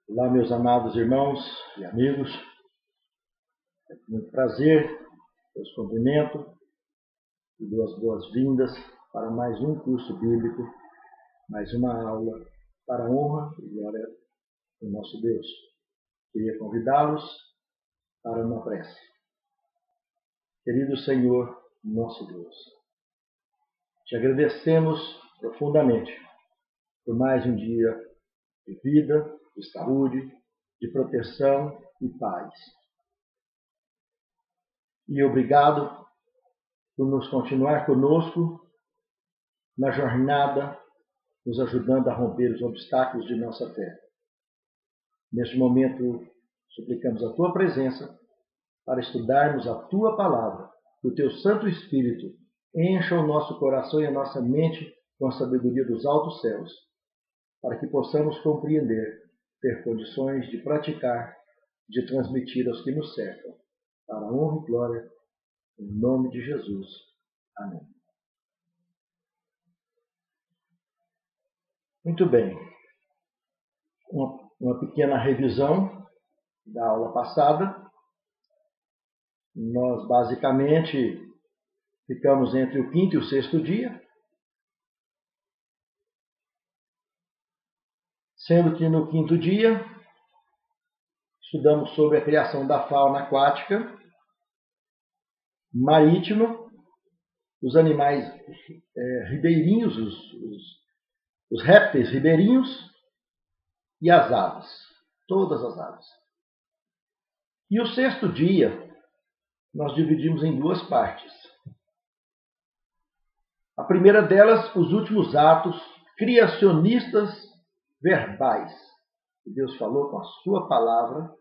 Olá, meus amados irmãos e amigos. É com muito prazer, os cumprimento e dou as boas-vindas para mais um curso bíblico, mais uma aula para a honra e glória do nosso Deus. Queria convidá-los para uma prece. Querido Senhor, nosso Deus, te agradecemos profundamente por mais um dia de vida, de saúde, de proteção e paz. E obrigado por nos continuar conosco na jornada, nos ajudando a romper os obstáculos de nossa fé. Neste momento, suplicamos a Tua presença para estudarmos a Tua palavra, que o Teu Santo Espírito encha o nosso coração e a nossa mente com a sabedoria dos altos céus, para que possamos compreender, ter condições de praticar, de transmitir aos que nos cercam, para a honra e glória, em nome de Jesus. Amém. Muito bem. Uma pequena revisão da aula passada. Nós, basicamente, ficamos entre o quinto e o sexto dia, sendo que no quinto dia estudamos sobre a criação da fauna aquática, marítimo, os animais ribeirinhos, os répteis ribeirinhos e as aves, todas as aves. E o sexto dia nós dividimos em duas partes. A primeira delas, os últimos atos criacionistas verbais, que Deus falou com a sua palavra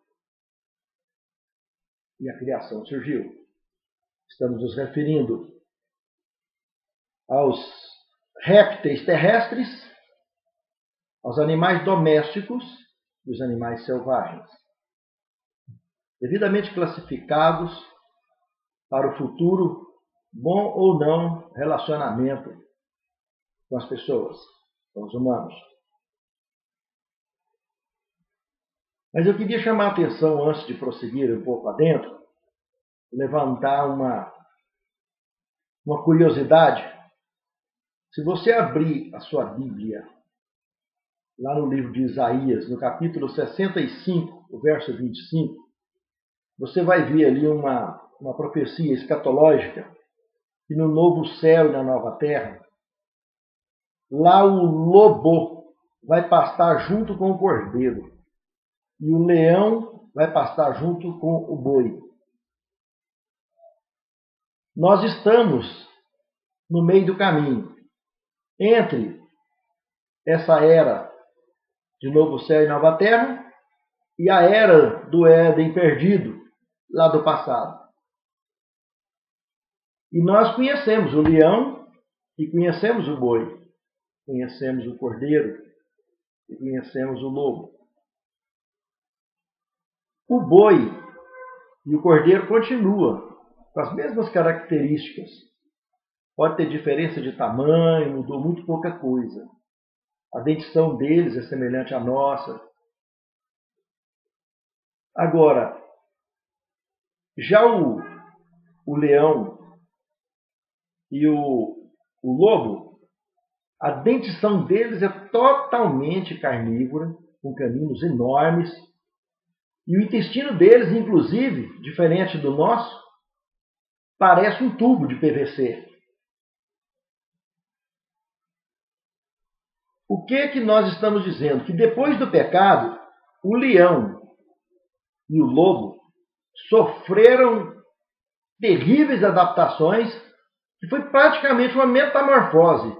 e a criação surgiu. Estamos nos referindo aos répteis terrestres, aos animais domésticos e os animais selvagens, devidamente classificados para o futuro bom ou não relacionamento com as pessoas, com os humanos. Mas eu queria chamar a atenção, antes de prosseguir um pouco adentro, levantar uma curiosidade. Se você abrir a sua Bíblia, lá no livro de Isaías, no capítulo 65, o verso 25, você vai ver ali uma profecia escatológica que no novo céu e na nova terra, lá o lobo vai pastar junto com o cordeiro e o leão vai pastar junto com o boi. Nós estamos no meio do caminho entre essa era de novo céu e nova terra e a era do Éden perdido, lá do passado. E nós conhecemos o leão e conhecemos o boi, conhecemos o cordeiro e conhecemos o lobo. O boi e o cordeiro continuam com as mesmas características. Pode ter diferença de tamanho, mudou muito pouca coisa. A dentição deles é semelhante à nossa. Agora, já o leão e o lobo, a dentição deles é totalmente carnívora, com caninos enormes. E o intestino deles, inclusive, diferente do nosso, parece um tubo de PVC. O que nós estamos dizendo? Que depois do pecado, o leão e o lobo sofreram terríveis adaptações, que foi praticamente uma metamorfose.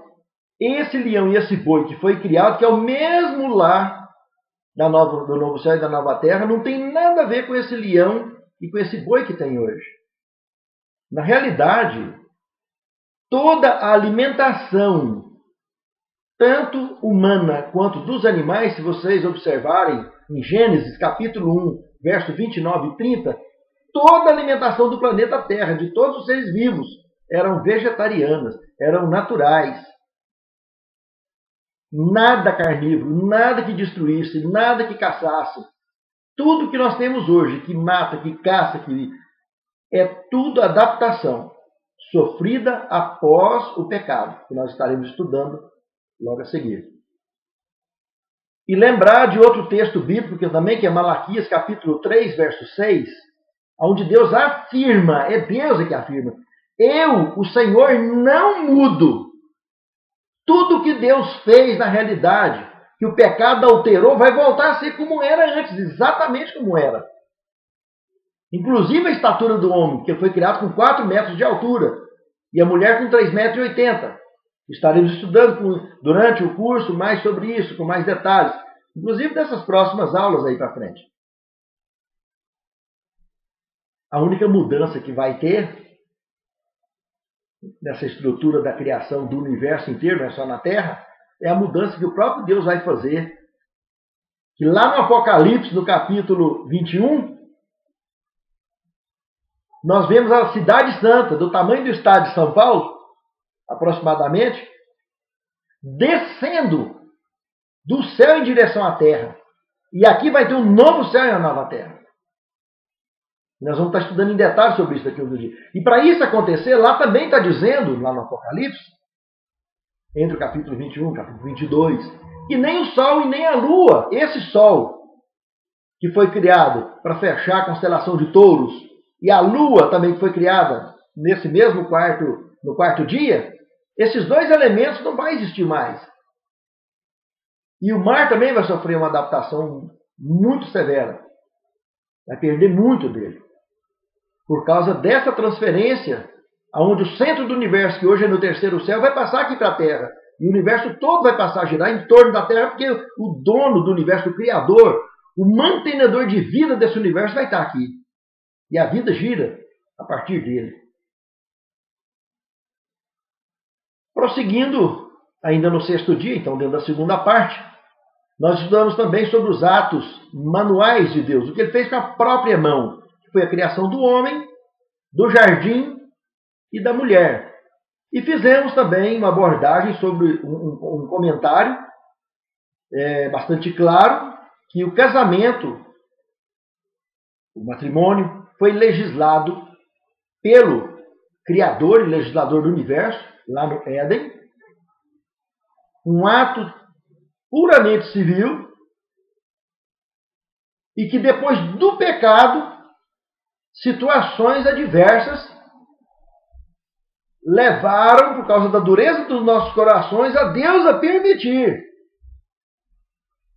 Esse leão e esse boi que foi criado, que é o mesmo lar do novo céu e da nova terra, não tem nada a ver com esse leão e com esse boi que tem hoje. Na realidade, toda a alimentação, tanto humana quanto dos animais, se vocês observarem em Gênesis capítulo 1, verso 29 e 30, toda a alimentação do planeta Terra, de todos os seres vivos, eram vegetarianas, eram naturais. nada carnívoro, nada que destruísse, nada que caçasse. Tudo que nós temos hoje, que mata, que caça, é tudo adaptação sofrida após o pecado, que nós estaremos estudando logo a seguir. E lembrar de outro texto bíblico também, que é Malaquias capítulo 3, verso 6, onde Deus afirma, é Deus que afirma, eu, o Senhor, não mudo. Tudo que Deus fez na realidade, que o pecado alterou, vai voltar a ser como era antes, exatamente como era. Inclusive a estatura do homem, que foi criado com 4 metros de altura, e a mulher com 3,80 metros. Estaremos estudando durante o curso mais sobre isso, com mais detalhes, inclusive dessas próximas aulas aí para frente. A única mudança que vai ter nessa estrutura da criação do universo inteiro, não é só na Terra, é a mudança que o próprio Deus vai fazer. Que lá no Apocalipse, no capítulo 21, nós vemos a cidade santa, do tamanho do estado de São Paulo, aproximadamente, descendo do céu em direção à terra. E aqui vai ter um novo céu e uma nova terra. Nós vamos estar estudando em detalhes sobre isso daqui a um dia. E para isso acontecer, lá também está dizendo, lá no Apocalipse, entre o capítulo 21 e o capítulo 22, que nem o Sol e nem a Lua, esse Sol que foi criado para fechar a constelação de Touros, e a Lua também que foi criada nesse mesmo no quarto dia, esses 2 elementos não vão existir mais. E o mar também vai sofrer uma adaptação muito severa. Vai perder muito dele. Por causa dessa transferência, onde o centro do universo, que hoje é no terceiro céu, vai passar aqui para a Terra. E o universo todo vai passar a girar em torno da Terra, porque o dono do universo, o Criador, o mantenedor de vida desse universo vai estar aqui. E a vida gira a partir dele. Prosseguindo, ainda no 6º dia, então dentro da segunda parte, nós estudamos também sobre os atos manuais de Deus, o que ele fez com a própria mão, que foi a criação do homem, do jardim e da mulher. E fizemos também uma abordagem sobre um comentário bastante claro, que o casamento, o matrimônio, foi legislado pelo Criador e legislador do universo, lá no Éden, um ato puramente civil, e que depois do pecado, situações adversas levaram, por causa da dureza dos nossos corações, a Deus a permitir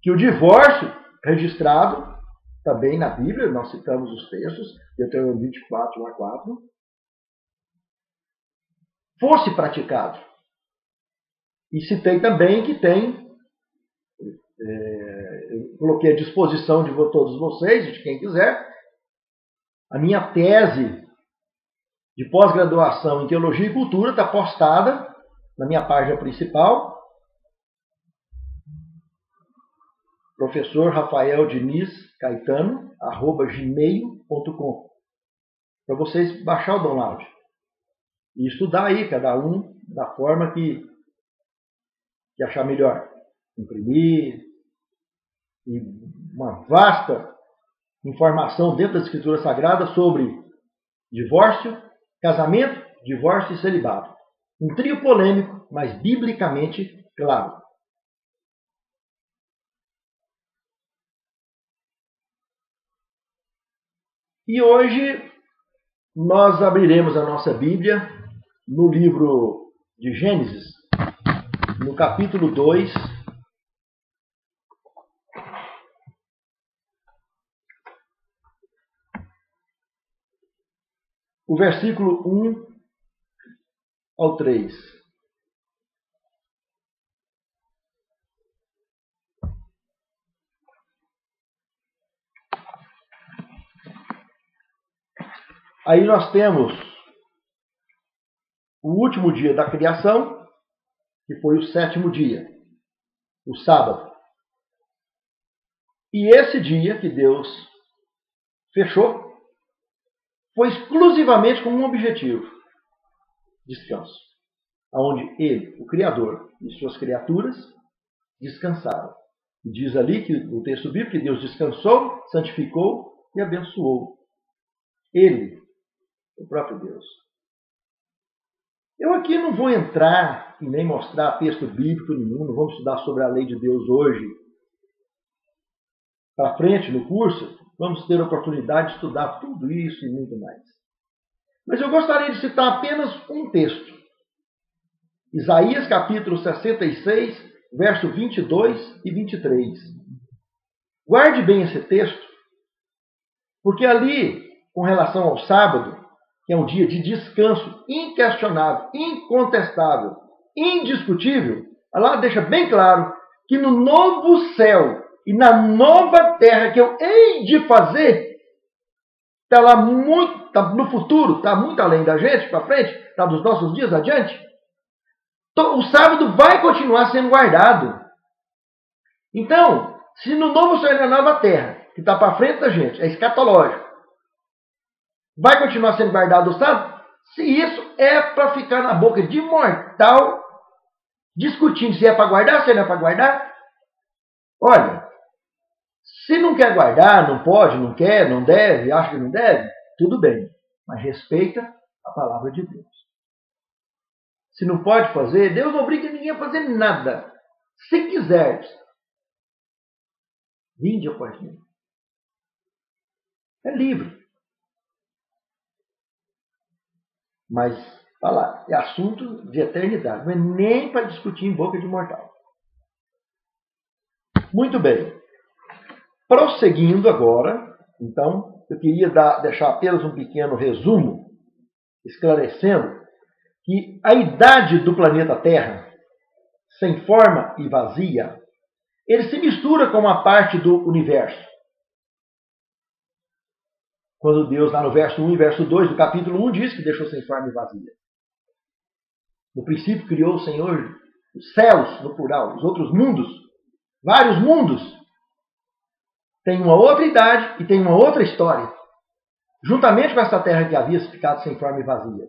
que o divórcio registrado, também na Bíblia, nós citamos os textos, Deuteronômio 24, 1 a 4, fosse praticado. E citei também que tem, eu coloquei à disposição de todos vocês, de quem quiser, a minha tese de pós-graduação em Teologia e Cultura está postada na minha página principal, professor Rafael Diniz Caetano, @gmail.com, para vocês baixar o download e estudar aí, cada um da forma que achar melhor. Imprimir, e uma vasta informação dentro da Escritura Sagrada sobre divórcio, casamento, divórcio e celibato. Um trio polêmico, mas biblicamente claro. E hoje nós abriremos a nossa Bíblia no livro de Gênesis, no capítulo 2, o versículo 1 ao 3. Aí nós temos o último dia da criação, que foi o 7º dia, o sábado. E esse dia que Deus fechou foi exclusivamente com um objetivo: descanso. Onde ele, o Criador e suas criaturas, descansaram. E diz ali que o texto bíblico que Deus descansou, santificou e abençoou. Ele, o próprio Deus. Eu aqui não vou entrar e nem mostrar texto bíblico nenhum, não vamos estudar sobre a lei de Deus hoje. Para frente, no curso, vamos ter a oportunidade de estudar tudo isso e muito mais. Mas eu gostaria de citar apenas um texto. Isaías capítulo 66, verso 22 e 23. Guarde bem esse texto, porque ali, com relação ao sábado, que é um dia de descanso inquestionável, incontestável, indiscutível, lá deixa bem claro que no novo céu e na nova terra que eu hei de fazer, está lá muito, está no futuro, está muito além da gente, para frente, está dos nossos dias adiante. Então, o sábado vai continuar sendo guardado. Então, se no novo céu e na nova terra, que está para frente da gente, é escatológico, vai continuar sendo guardado o sábado, se isso é para ficar na boca de mortal, discutindo se é para guardar, se não é para guardar, olha, se não quer guardar, não pode, não quer, não deve, acha que não deve, tudo bem, mas respeita a palavra de Deus. Se não pode fazer, Deus não obriga ninguém a fazer nada. Se quiseres, vinde após mim. É livre. Mas, tá lá, é assunto de eternidade. Não é nem para discutir em boca de mortal. Muito bem. Prosseguindo agora, então, eu queria deixar apenas um pequeno resumo, esclarecendo que a idade do planeta Terra, sem forma e vazia, ele se mistura com uma parte do universo. Quando Deus, lá no verso 1 e verso 2 do capítulo 1, diz que deixou sem forma e vazia. No princípio criou o Senhor os céus, no plural, os outros mundos, vários mundos. Tem uma outra idade e tem uma outra história, juntamente com essa terra que havia ficado sem forma e vazia.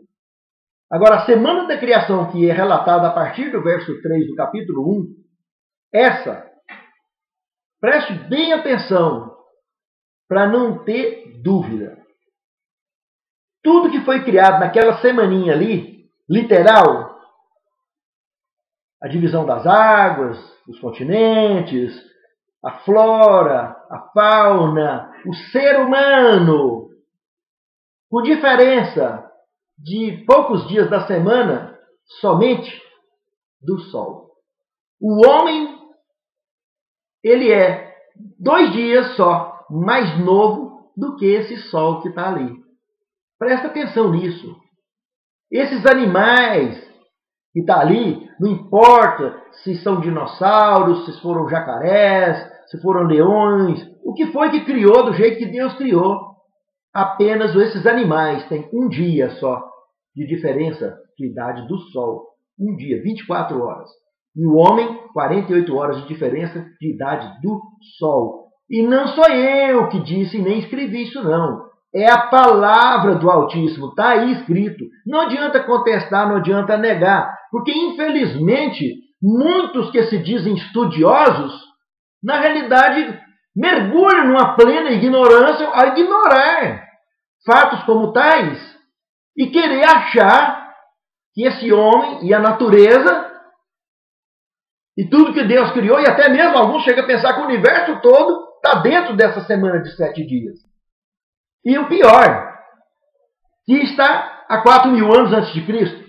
Agora, a semana da criação, que é relatada a partir do verso 3 do capítulo 1, essa, preste bem atenção, para não ter dúvida. Tudo que foi criado naquela semaninha ali, literal, a divisão das águas, os continentes, a flora, a fauna, o ser humano, com diferença de poucos dias da semana, somente do sol. O homem, ele é 2 dias só mais novo do que esse sol que está ali. Presta atenção nisso. Esses animais que estão ali, não importa se são dinossauros, se foram jacarés, se foram leões, o que foi que criou do jeito que Deus criou. Apenas esses animais têm 1 dia só de diferença de idade do sol. 1 dia, 24 horas. E o homem, 48 horas de diferença de idade do sol. E não sou eu que disse nem escrevi isso, não. É a palavra do Altíssimo, está aí escrito. Não adianta contestar, não adianta negar. Porque, infelizmente, muitos que se dizem estudiosos, na realidade, mergulham numa plena ignorância a ignorar fatos como tais e querer achar que esse homem e a natureza e tudo que Deus criou, e até mesmo alguns chegam a pensar que o universo todo está dentro dessa semana de 7 dias. E o pior, que está há 4.000 anos antes de Cristo,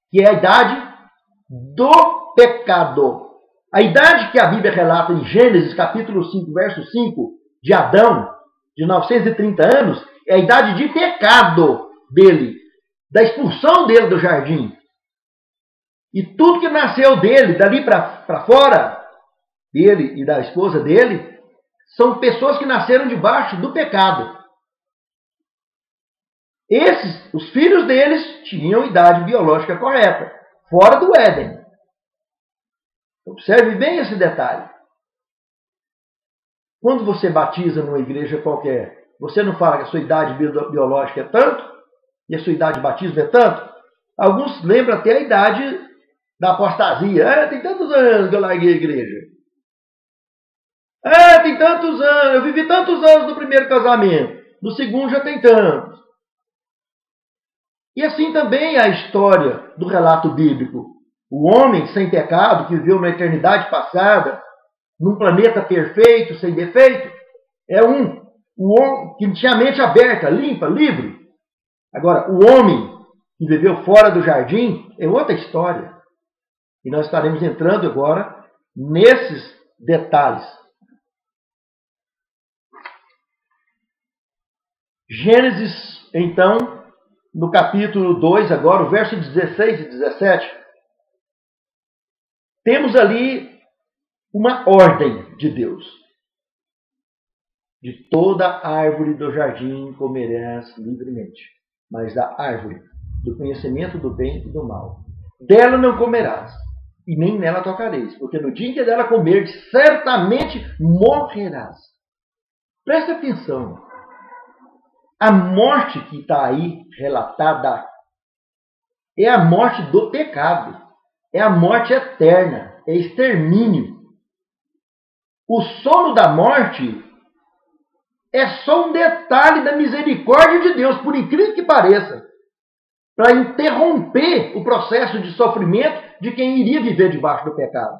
que é a idade do pecado. A idade que a Bíblia relata em Gênesis, capítulo 5, verso 5, de Adão, de 930 anos, é a idade de pecado dele, da expulsão dele do jardim. E tudo que nasceu dele, dali para fora, dele e da esposa dele, são pessoas que nasceram debaixo do pecado. Esses, os filhos deles, tinham idade biológica correta, fora do Éden. Observe bem esse detalhe. Quando você batiza numa igreja qualquer, você não fala que a sua idade biológica é tanto, e a sua idade de batismo é tanto? Alguns lembram até a idade da apostasia. Tem tantos anos que eu larguei a igreja. Tem tantos anos, eu vivi tantos anos no primeiro casamento. No segundo já tem tantos. E assim também a história do relato bíblico. O homem sem pecado, que viveu uma eternidade passada, num planeta perfeito, sem defeito, é um. O homem que tinha a mente aberta, limpa, livre. Agora, o homem que viveu fora do jardim é outra história. E nós estaremos entrando agora nesses detalhes. Gênesis, então, no capítulo 2, agora, o verso 16 e 17, temos ali uma ordem de Deus. De toda árvore do jardim comerás livremente, mas da árvore do conhecimento do bem e do mal, dela não comerás, e nem nela tocareis, porque no dia em que dela comerdes, certamente morrerás. Presta atenção. A morte que está aí relatada é a morte do pecado. É a morte eterna. É extermínio. O sono da morte é só um detalhe da misericórdia de Deus, por incrível que pareça, para interromper o processo de sofrimento de quem iria viver debaixo do pecado.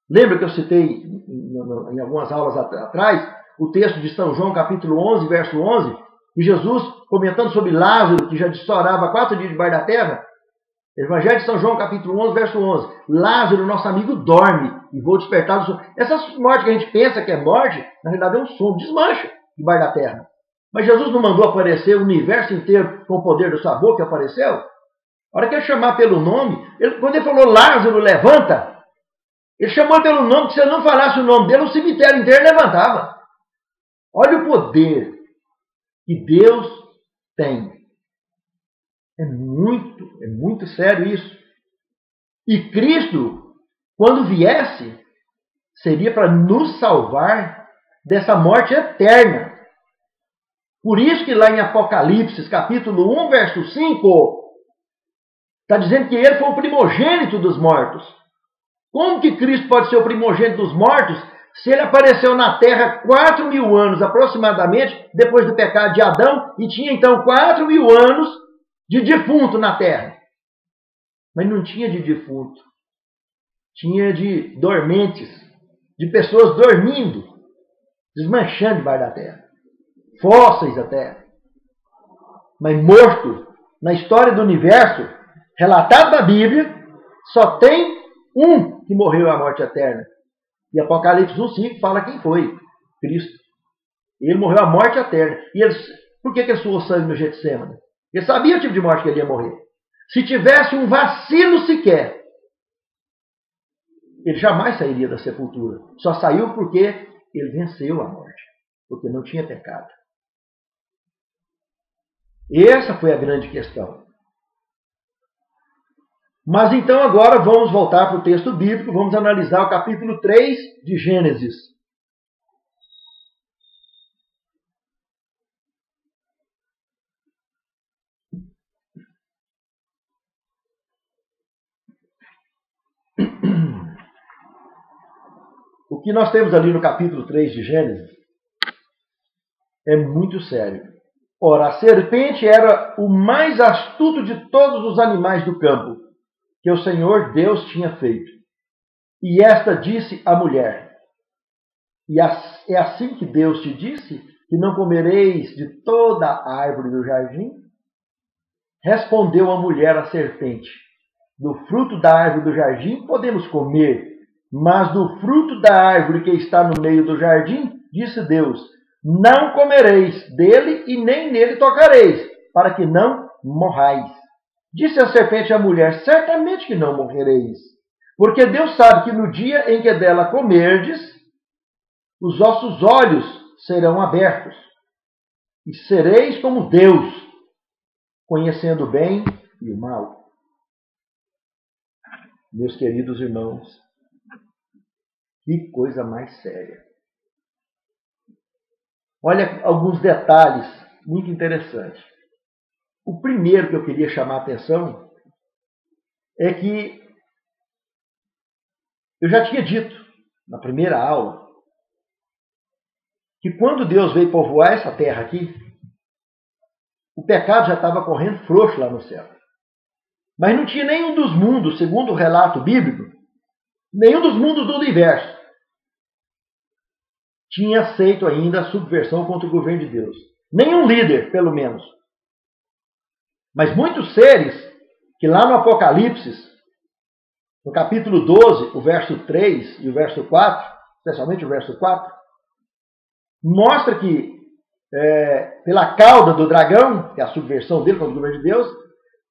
Lembra que eu citei em algumas aulas atrás o texto de São João, capítulo 11, verso 11, e Jesus, comentando sobre Lázaro, que já dissorava 4 dias debaixo da terra, Evangelho de São João, capítulo 11, verso 11. Lázaro, nosso amigo, dorme e vou despertar do sono. Essas mortes que a gente pensa que é morte, na realidade é um sono, desmancha debaixo da terra. Mas Jesus não mandou aparecer o universo inteiro com o poder da sua boca, apareceu? A hora que ele chamar pelo nome, quando ele falou Lázaro, levanta, ele chamou pelo nome, que se ele não falasse o nome dele, o cemitério inteiro levantava. Olha o poder que Deus tem. É muito sério isso. E Cristo, quando viesse, seria para nos salvar dessa morte eterna. Por isso que lá em Apocalipse, capítulo 1, verso 5, está dizendo que ele foi o primogênito dos mortos. Como que Cristo pode ser o primogênito dos mortos se ele apareceu na terra 4.000 anos aproximadamente depois do pecado de Adão e tinha então 4.000 anos de defunto na terra? Mas não tinha de defunto. Tinha de dormentes, de pessoas dormindo, desmanchando debaixo da terra. Fósseis até. Mas morto, na história do universo, relatado na Bíblia, só tem um que morreu a morte eterna. E Apocalipse 1,5 fala quem foi. Cristo. Ele morreu a morte eterna. E por que ele suou sangue no Getsêmani? Ele sabia o tipo de morte que ele ia morrer. Se tivesse um vacilo sequer, ele jamais sairia da sepultura. Só saiu porque ele venceu a morte. Porque não tinha pecado. Essa foi a grande questão. Mas então agora vamos voltar para o texto bíblico, vamos analisar o capítulo 3 de Gênesis. O que nós temos ali no capítulo 3 de Gênesis é muito sério. Ora, a serpente era o mais astuto de todos os animais do campo que o Senhor Deus tinha feito. E esta disse à mulher: é assim que Deus te disse, que não comereis de toda a árvore do jardim? Respondeu a mulher à serpente: do fruto da árvore do jardim podemos comer, mas do fruto da árvore que está no meio do jardim, disse Deus: não comereis dele e nem nele tocareis, para que não morrais. Disse a serpente à mulher: certamente que não morrereis, porque Deus sabe que no dia em que dela comerdes, os vossos olhos serão abertos, e sereis como Deus, conhecendo o bem e o mal. Meus queridos irmãos, que coisa mais séria. Olha alguns detalhes muito interessantes. O primeiro que eu queria chamar a atenção é que Eu já tinha dito na primeira aula que quando Deus veio povoar essa terra aqui, o pecado já estava correndo frouxo lá no céu. Mas não tinha nenhum dos mundos, segundo o relato bíblico, nenhum dos mundos do universo tinha aceito ainda a subversão contra o governo de Deus. Nenhum líder, pelo menos. Mas muitos seres que lá no Apocalipse, no capítulo 12, o verso 3 e o verso 4, especialmente o verso 4, mostra que pela cauda do dragão, que é a subversão dele contra o governo de Deus,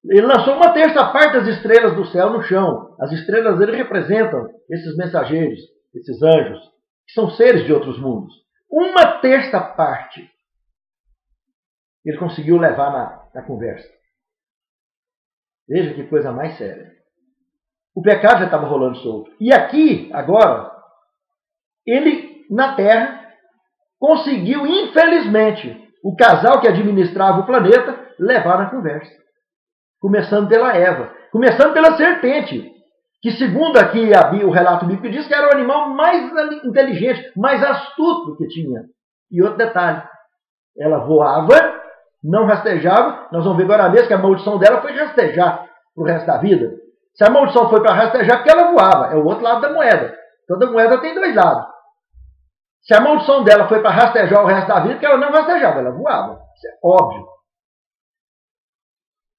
ele lançou uma terça parte das estrelas do céu no chão. As estrelas dele representam esses mensageiros, esses anjos, que são seres de outros mundos. Uma terça parte ele conseguiu levar na conversa. Veja que coisa mais séria. O pecado já estava rolando solto. E aqui, agora, ele, na Terra, conseguiu, infelizmente, o casal que administrava o planeta levar na conversa. Começando pela Eva. Começando pela serpente. Que, segundo aqui o relato bíblico, diz que era o animal mais inteligente, mais astuto que tinha. E outro detalhe. Ela voava, não rastejava. Nós vamos ver agora mesmo que a maldição dela foi rastejar para o resto da vida. Se a maldição foi para rastejar, porque ela voava. É o outro lado da moeda. Toda moeda tem dois lados. Se a maldição dela foi para rastejar o resto da vida, porque ela não rastejava, ela voava. Isso é óbvio.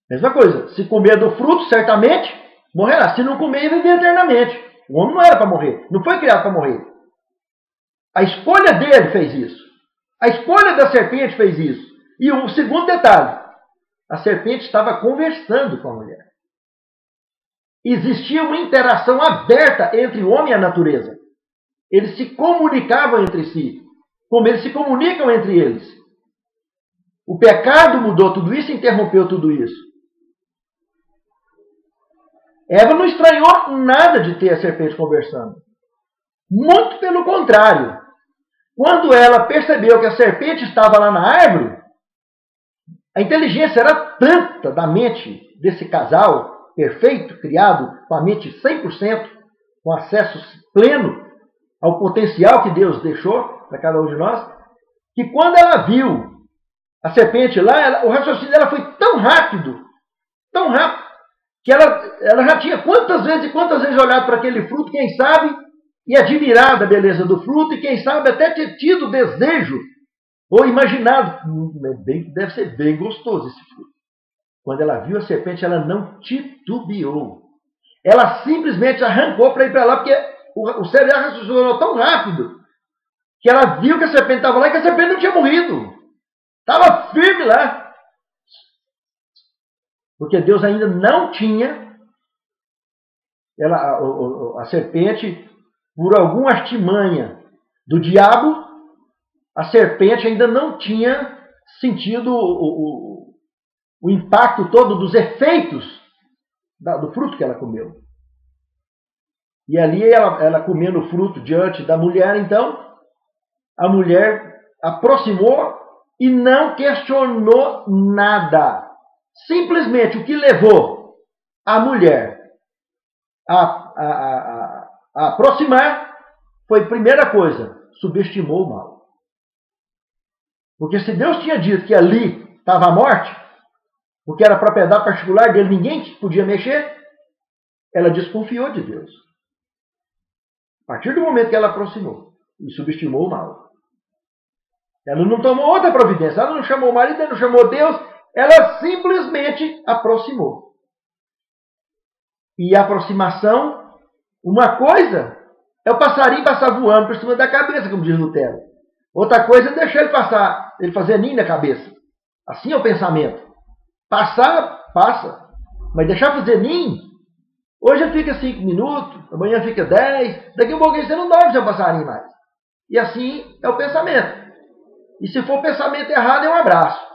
Mesma coisa. Se comer do fruto, certamente morrerá. Se não comer, viver eternamente. O homem não era para morrer. Não foi criado para morrer. A escolha dele fez isso. A escolha da serpente fez isso. E o segundo detalhe. A serpente estava conversando com a mulher. Existia uma interação aberta entre o homem e a natureza. Eles se comunicavam entre si, como eles se comunicam entre eles. O pecado mudou tudo isso, interrompeu tudo isso. Eva não estranhou nada de ter a serpente conversando. Muito pelo contrário. Quando ela percebeu que a serpente estava lá na árvore, a inteligência era tanta da mente desse casal perfeito, criado com a mente 100%, com acesso pleno ao potencial que Deus deixou para cada um de nós, que quando ela viu a serpente lá, o raciocínio dela foi tão rápido, que ela já tinha quantas vezes olhado para aquele fruto, quem sabe, e admirado a beleza do fruto, e quem sabe até ter tido desejo, ou imaginado, deve ser bem gostoso esse fruto. Quando ela viu a serpente, ela não titubeou. Ela simplesmente arrancou para ir para lá, porque o cérebro dela raciocinou tão rápido que ela viu que a serpente estava lá e que a serpente não tinha morrido. Estava firme lá. Porque Deus ainda não tinha, a serpente, por alguma artimanha do diabo, a serpente ainda não tinha sentido o impacto todo dos efeitos do fruto que ela comeu. E ali ela comendo o fruto diante da mulher, então, a mulher aproximou e não questionou nada. Simplesmente o que levou a mulher a aproximar foi, primeira coisa, subestimou o mal. Porque se Deus tinha dito que ali estava a morte, porque era propriedade particular dele, ninguém podia mexer, ela desconfiou de Deus. A partir do momento que ela aproximou e subestimou o mal. Ela não tomou outra providência, ela não chamou o marido, ela não chamou Deus, ela simplesmente aproximou. E a aproximação, uma coisa é o passarinho passar voando por cima da cabeça, como diz Lutero. Outra coisa é deixar ele passar, ele fazer ninho na cabeça. Assim é o pensamento. Passar, passa. Mas deixar fazer ninho, hoje fica 5 minutos, amanhã fica 10, daqui a pouco você não dorme seu passarinho mais. E assim é o pensamento. E se for o pensamento errado, é um abraço.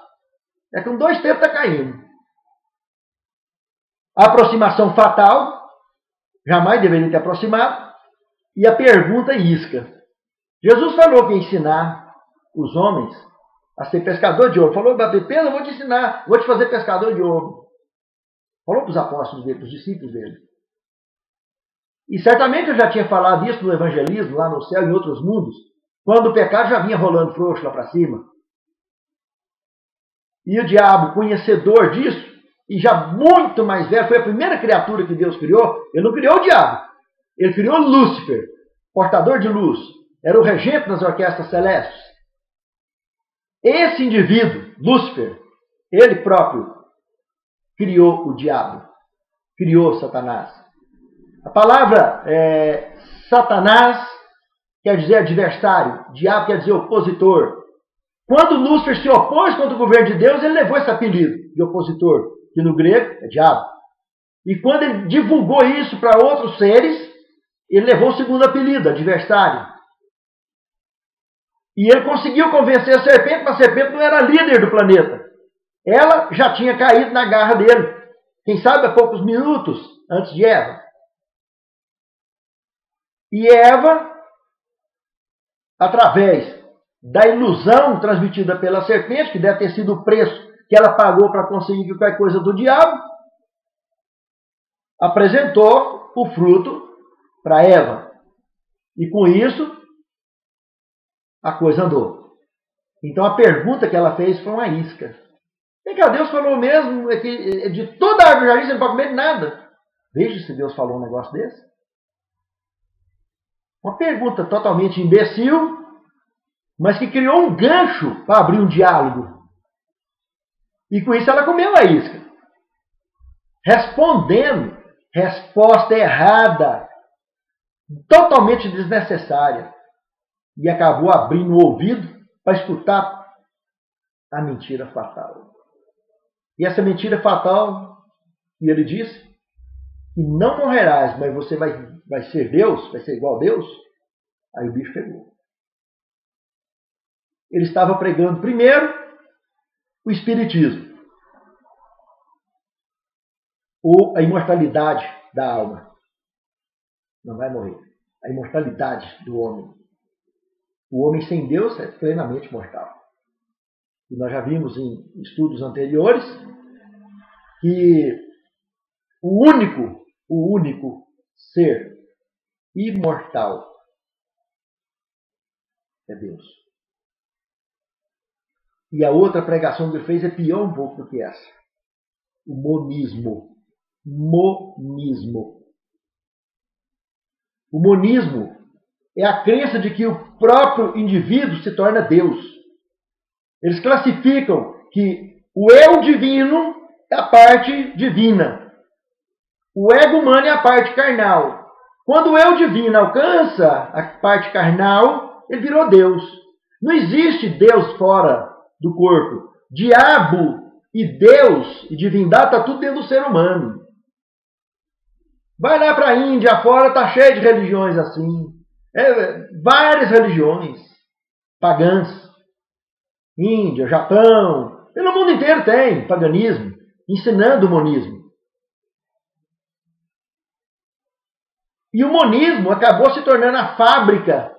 É com 2 tempos está caindo. A aproximação fatal, jamais deveria ter aproximado. E a pergunta isca. Jesus falou que ia ensinar os homens a ser pescador de ouro. Falou, Pedro, eu vou te ensinar, vou te fazer pescador de ouro. Falou para os apóstolos dele, para os discípulos dele. E certamente eu já tinha falado isso no evangelismo, lá no céu e em outros mundos, quando o pecado já vinha rolando frouxo lá para cima. E o diabo, conhecedor disso, e já muito mais velho, foi a primeira criatura que Deus criou. Ele não criou o diabo, ele criou Lúcifer, portador de luz. Era o regente das orquestras celestes. Esse indivíduo, Lúcifer, ele próprio criou o diabo, criou Satanás. A palavra Satanás quer dizer adversário, diabo quer dizer opositor. Quando Lúcifer se opôs contra o governo de Deus, ele levou esse apelido de opositor, que no grego é diabo. E quando ele divulgou isso para outros seres, ele levou o segundo apelido, adversário. E ele conseguiu convencer a serpente, mas a serpente não era líder do planeta. Ela já tinha caído na garra dele. Quem sabe há poucos minutos antes de Eva. E Eva, através da ilusão transmitida pela serpente, que deve ter sido o preço que ela pagou para conseguir qualquer coisa do diabo, apresentou o fruto para Eva. E com isso, a coisa andou. Então a pergunta que ela fez foi uma isca. Vem cá, Deus falou mesmo que de toda a árvore do jardim você não pode comer de nada. Veja se Deus falou um negócio desse. Uma pergunta totalmente imbecil, mas que criou um gancho para abrir um diálogo. E com isso ela comeu a isca. Respondendo resposta errada, totalmente desnecessária. E acabou abrindo o ouvido para escutar a mentira fatal. E essa mentira fatal, e ele disse, que não morrerás, mas você vai ser Deus, vai ser igual a Deus. Aí o bicho pegou. Ele estava pregando primeiro o espiritismo, ou a imortalidade da alma. Não vai morrer. A imortalidade do homem. O homem sem Deus é plenamente mortal. E nós já vimos em estudos anteriores que o único ser imortal é Deus. E a outra pregação que ele fez é pior um pouco do que essa. O monismo. Monismo. O monismo é a crença de que o próprio indivíduo se torna Deus. Eles classificam que o eu divino é a parte divina. O ego humano é a parte carnal. Quando o eu divino alcança a parte carnal, ele virou Deus. Não existe Deus fora do corpo. Diabo e Deus e divindade está tudo dentro do ser humano. Vai lá para a Índia, fora está cheio de religiões assim. Várias religiões pagãs. Índia, Japão, pelo mundo inteiro tem paganismo, ensinando o monismo. E o monismo acabou se tornando a fábrica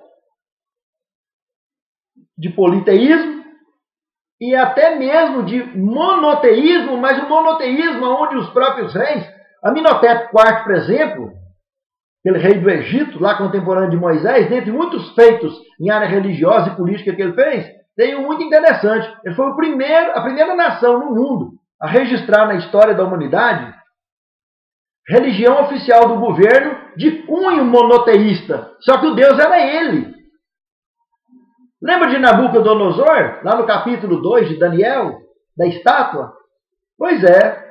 de politeísmo e até mesmo de monoteísmo, mas o monoteísmo onde os próprios reis, Amenhotep IV, por exemplo, aquele rei do Egito, lá contemporâneo de Moisés, dentre muitos feitos em área religiosa e política que ele fez, tem um muito interessante. Ele foi a primeira nação no mundo a registrar na história da humanidade religião oficial do governo de cunho monoteísta. Só que o Deus era ele. Lembra de Nabucodonosor, lá no capítulo 2 de Daniel, da estátua? Pois é.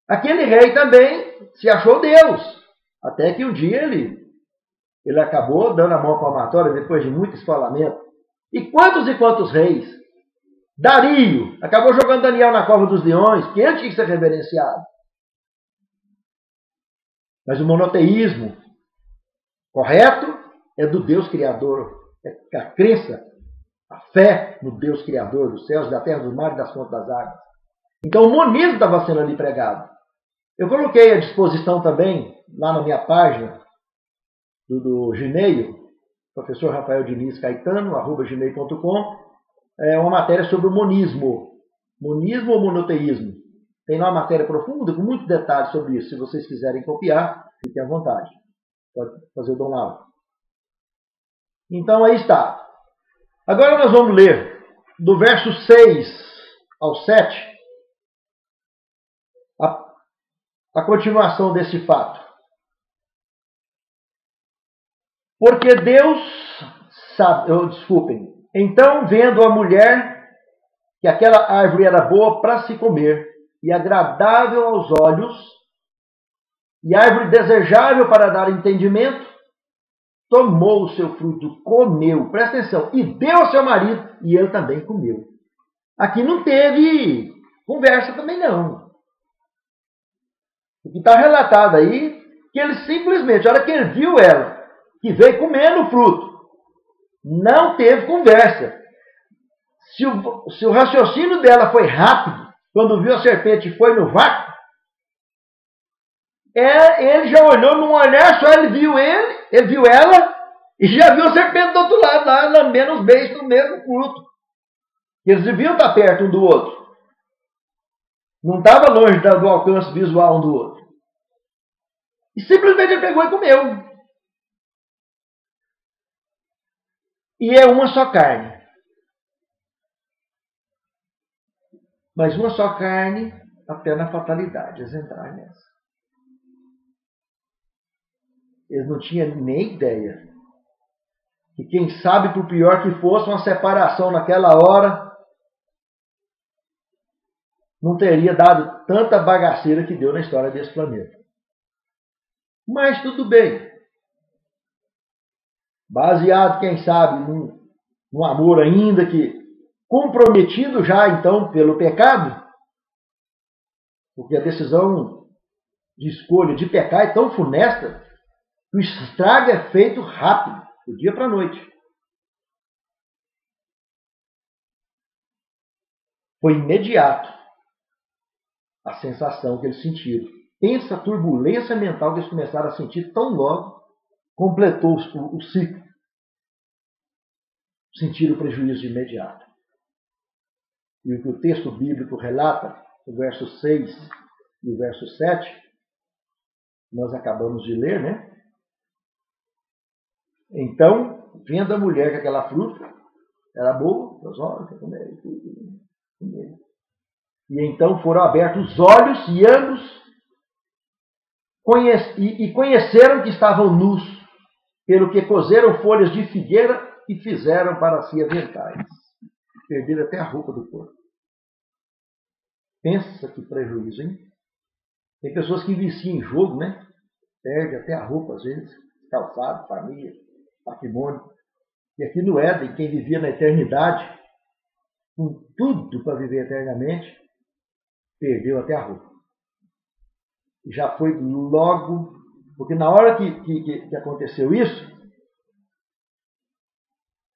Aquele rei também se achou Deus. Até que um dia ele acabou dando a mão palmatória depois de muito esfolamento. E quantos reis? Dario acabou jogando Daniel na cova dos leões, porque ele tinha que ser reverenciado. Mas o monoteísmo correto é do Deus Criador. É a crença, a fé no Deus Criador dos céus, da terra, dos mares e das fontes das águas. Então o monismo estava sendo ali pregado. Eu coloquei à disposição também, lá na minha página do Gmail, professor Rafael Diniz Caetano, @gmail.com, uma matéria sobre o monismo. Monismo ou monoteísmo? Tem lá uma matéria profunda, com muitos detalhes sobre isso. Se vocês quiserem copiar, fiquem à vontade. Pode fazer o download. Então aí está. Agora nós vamos ler do verso 6 ao 7 a continuação desse fato. Porque Deus sabe, desculpem. Então, vendo a mulher que aquela árvore era boa para se comer e agradável aos olhos, e árvore desejável para dar entendimento, tomou o seu fruto, comeu, presta atenção, e deu ao seu marido, e ele também comeu. Aqui não teve conversa também não. O que está relatado aí, que ele simplesmente, a hora que ele viu ela, que veio comendo o fruto, não teve conversa. Se o raciocínio dela foi rápido, quando viu a serpente e foi no vácuo, ele já olhou num olhar só, ele viu ela, e já viu a serpente do outro lado, lá, lambendo os beijos no mesmo fruto. Eles deviam estar perto um do outro. Não estava longe do alcance visual um do outro. E simplesmente ele pegou e comeu. E é uma só carne. Mas uma só carne até na fatalidade, eles entraram nessa. Eles não tinham nem ideia que quem sabe, por pior que fosse, uma separação naquela hora não teria dado tanta bagaceira que deu na história desse planeta. Mas tudo bem. Baseado, quem sabe, num amor ainda que comprometido já, então, pelo pecado, porque a decisão de escolha de pecar é tão funesta que o estrago é feito rápido, do dia para a noite. Foi imediato a sensação que eles sentiram. Pensa a turbulência mental que eles começaram a sentir tão logo completou o ciclo. Sentiram o prejuízo de imediato. E o que o texto bíblico relata, o verso 6 e o verso 7, nós acabamos de ler, né? Então, vendo a mulher que aquela fruta era boa, os olhos, e então foram abertos os olhos e ambos conheceram que estavam nus, pelo que coseram folhas de figueira e fizeram para si aventais. Perderam até a roupa do corpo. Pensa que prejuízo, hein? Tem pessoas que viciam em jogo, né? Perde até a roupa, às vezes, calçado, família, patrimônio. E aqui no Éden, quem vivia na eternidade, com tudo para viver eternamente, perdeu até a roupa. E já foi logo, porque na hora que aconteceu isso,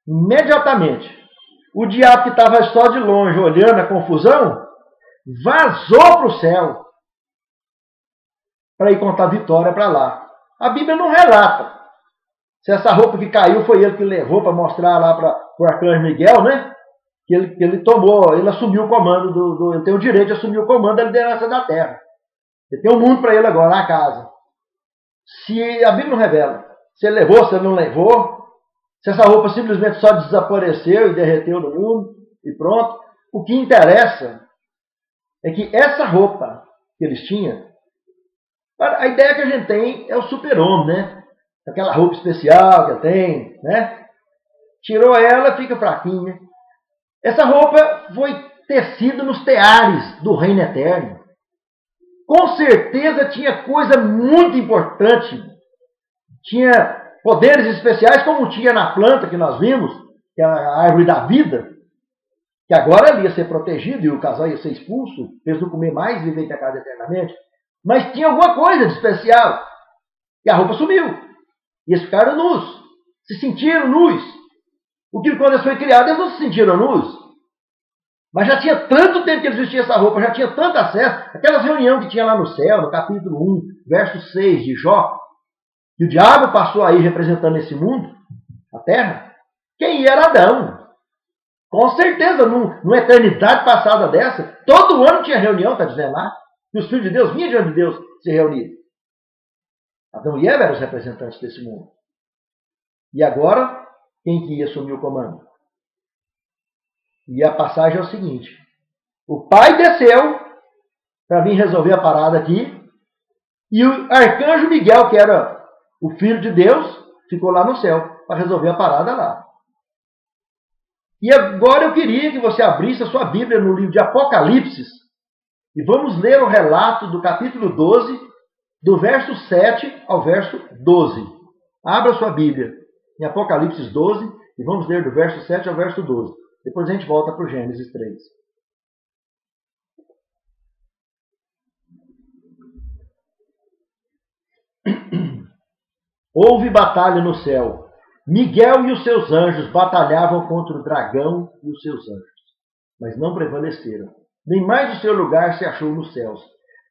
imediatamente, o diabo que estava só de longe olhando a confusão, vazou para o céu para ir contar vitória para lá. A Bíblia não relata se essa roupa que caiu foi ele que levou para mostrar lá para o arcanjo Miguel, né? Que ele tomou, ele assumiu o comando, ele tem o direito de assumir o comando da liderança da terra. Ele tem um mundo para ele agora, na casa. Se a Bíblia não revela se ele levou, se ele não levou, se essa roupa simplesmente só desapareceu e derreteu no mundo e pronto, o que interessa é que essa roupa que eles tinham, a ideia que a gente tem é o super-homem, né? Aquela roupa especial que tem, né? Tirou ela, fica fraquinha. Essa roupa foi tecida nos teares do reino eterno. Com certeza tinha coisa muito importante. Tinha poderes especiais, como tinha na planta que nós vimos, que é a árvore da vida, que agora ele ia ser protegido e o casal ia ser expulso, eles não comer mais e viver em pecado eternamente. Mas tinha alguma coisa de especial. E a roupa sumiu. E eles ficaram nus. Se sentiram nus. O que quando eles foram criados, eles não se sentiram nus. Mas já tinha tanto tempo que eles vestiam essa roupa, já tinha tanto acesso. Aquelas reuniões que tinha lá no céu, no capítulo 1, verso 6 de Jó, que o diabo passou aí representando esse mundo, a terra, quem ia era Adão. Com certeza, numa eternidade passada dessa, todo ano tinha reunião, está dizendo lá, que os filhos de Deus vinham diante de Deus se reunir. Adão e Eva eram os representantes desse mundo. E agora, quem que ia assumir o comando? E a passagem é o seguinte: o pai desceu para vir resolver a parada aqui, e o arcanjo Miguel, que era o filho de Deus, ficou lá no céu para resolver a parada lá. E agora eu queria que você abrisse a sua Bíblia no livro de Apocalipse, e vamos ler o relato do capítulo 12, do verso 7 ao verso 12. Abra a sua Bíblia em Apocalipse 12, e vamos ler do verso 7 ao verso 12. Depois a gente volta para o Gênesis 3. Houve batalha no céu. Miguel e os seus anjos batalhavam contra o dragão e os seus anjos, mas não prevaleceram. Nem mais o seu lugar se achou nos céus.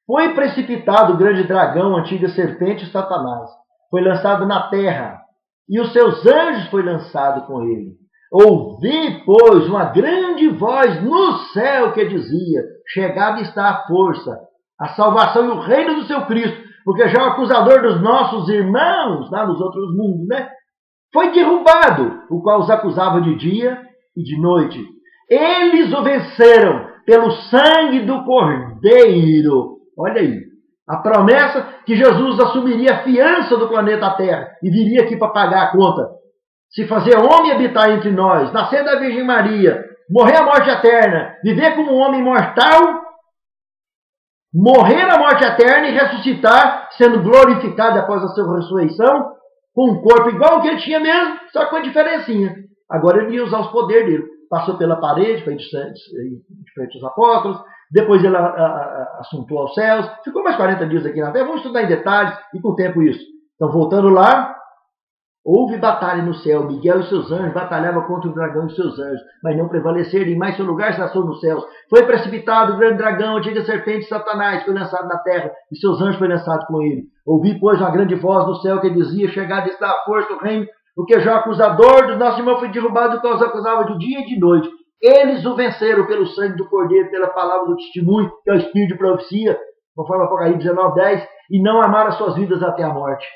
Foi precipitado o grande dragão, a antiga serpente Satanás. Foi lançado na terra, e os seus anjos foi lançado com ele. Ouvi, pois, uma grande voz no céu que dizia: chegada está a força, a salvação e o reino do seu Cristo, porque já o acusador dos nossos irmãos, lá nos outros mundos, foi derrubado, o qual os acusava de dia e de noite. Eles o venceram pelo sangue do Cordeiro. Olha aí, a promessa que Jesus assumiria a fiança do planeta Terra e viria aqui para pagar a conta. Se fazer homem habitar entre nós, nascer da Virgem Maria, morrer a morte eterna, viver como um homem mortal, morrer a morte eterna e ressuscitar, sendo glorificado após a sua ressurreição, com um corpo igual ao que ele tinha mesmo, só com a diferencinha. Agora ele ia usar os poderes dele. Passou pela parede, foi de frente aos apóstolos, depois ele assuntou aos céus, ficou mais 40 dias aqui na terra. Vamos estudar em detalhes e com o tempo isso. Então, voltando lá, houve batalha no céu. Miguel e seus anjos batalhavam contra o dragão e seus anjos, mas não prevaleceram, e mais seu lugar se achou nos céus. Foi precipitado o grande dragão, a antiga serpente Satanás, foi lançado na terra, e seus anjos foram lançados com ele. Ouvi, pois, uma grande voz do céu que dizia: chegada está a força, o reino, porque já o acusador dos nossos irmãos foi derrubado, o qual os acusava de dia e de noite. Eles o venceram pelo sangue do Cordeiro, pela palavra do testemunho, que é o espírito de profecia, conforme Apocalipse 19:10, e não amaram as suas vidas até a morte.